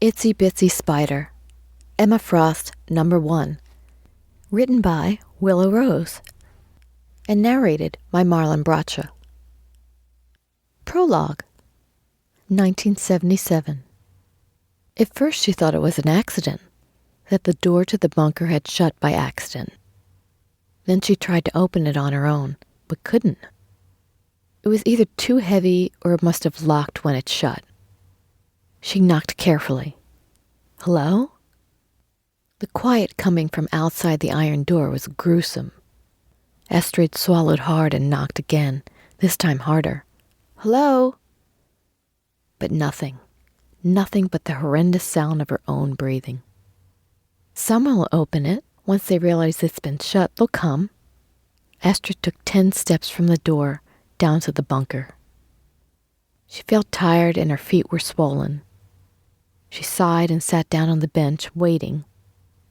Itsy Bitsy Spider, Emma Frost, Number 1, written by Willow Rose, and narrated by Marlon Bracha. Prologue, 1977. At first she thought it was an accident, that the door to the bunker had shut by accident. Then she tried to open it on her own, but couldn't. It was either too heavy or it must have locked when it shut. She knocked carefully. Hello? The quiet coming from outside the iron door was gruesome. Astrid swallowed hard and knocked again, this time harder. Hello? But nothing. Nothing but the horrendous sound of her own breathing. Someone will open it. Once they realize it's been shut, they'll come. Astrid took 10 steps from the door down to the bunker. She felt tired and her feet were swollen. She sighed and sat down on the bench, waiting,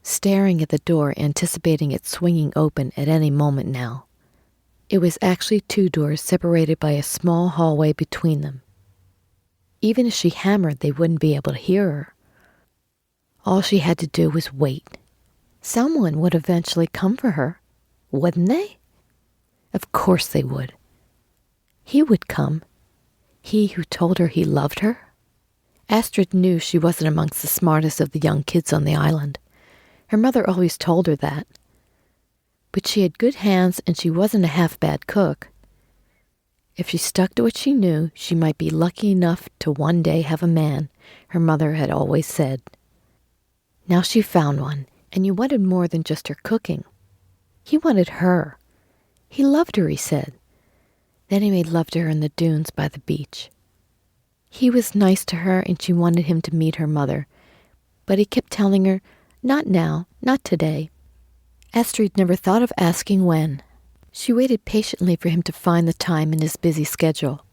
staring at the door, anticipating it swinging open at any moment now. It was actually 2 doors separated by a small hallway between them. Even if she hammered, they wouldn't be able to hear her. All she had to do was wait. Someone would eventually come for her, wouldn't they? Of course they would. He would come. He who told her he loved her. Astrid knew she wasn't amongst the smartest of the young kids on the island. Her mother always told her that. But she had good hands and she wasn't a half-bad cook. If she stuck to what she knew, she might be lucky enough to one day have a man, her mother had always said. Now she found one, and he wanted more than just her cooking. He wanted her. He loved her, he said. Then he made love to her in the dunes by the beach. He was nice to her and she wanted him to meet her mother, but he kept telling her, not now, not today. Astrid never thought of asking when. She waited patiently for him to find the time in his busy schedule.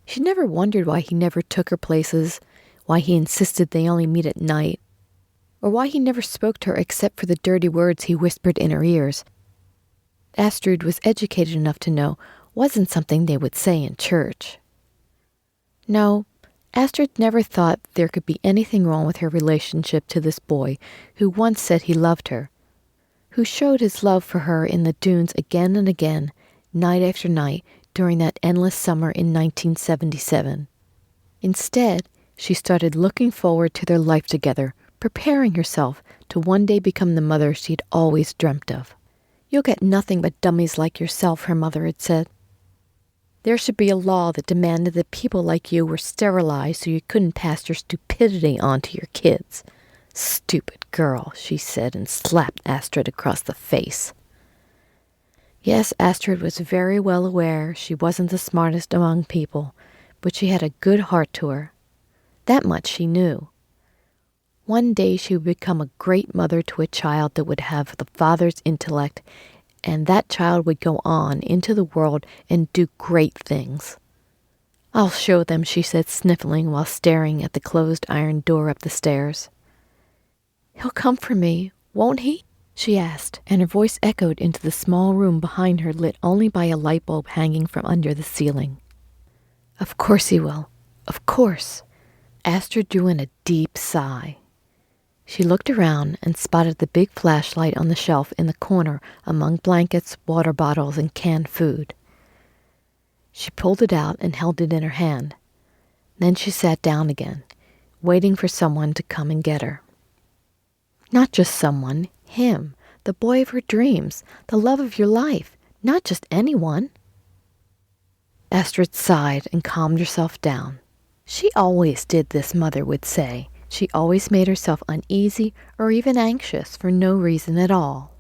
She never wondered why he never took her places, why he insisted they only meet at night, or why he never spoke to her except for the dirty words he whispered in her ears. Astrid was educated enough to know wasn't something they would say in church. No, Astrid never thought there could be anything wrong with her relationship to this boy who once said he loved her, who showed his love for her in the dunes again and again, night after night, during that endless summer in 1977. Instead, she started looking forward to their life together, preparing herself to one day become the mother she'd always dreamt of. You'll get nothing but dummies like yourself, her mother had said. There should be a law that demanded that people like you were sterilized so you couldn't pass your stupidity on to your kids. Stupid girl, she said and slapped Astrid across the face. Yes, Astrid was very well aware she wasn't the smartest among people, but she had a good heart to her. That much she knew. One day she would become a great mother to a child that would have the father's intellect, and that child would go on into the world and do great things. I'll show them, she said, sniffling while staring at the closed iron door up the stairs. He'll come for me, won't he? She asked, and her voice echoed into the small room behind her lit only by a light bulb hanging from under the ceiling. Of course he will. Of course. Astrid drew in a deep sigh. She looked around and spotted the big flashlight on the shelf in the corner among blankets, water bottles, and canned food. She pulled it out and held it in her hand. Then she sat down again, waiting for someone to come and get her. Not just someone, him, the boy of her dreams, the love of your life, not just anyone. Astrid sighed and calmed herself down. She always did this, Mother would say. She always made herself uneasy or even anxious for no reason at all.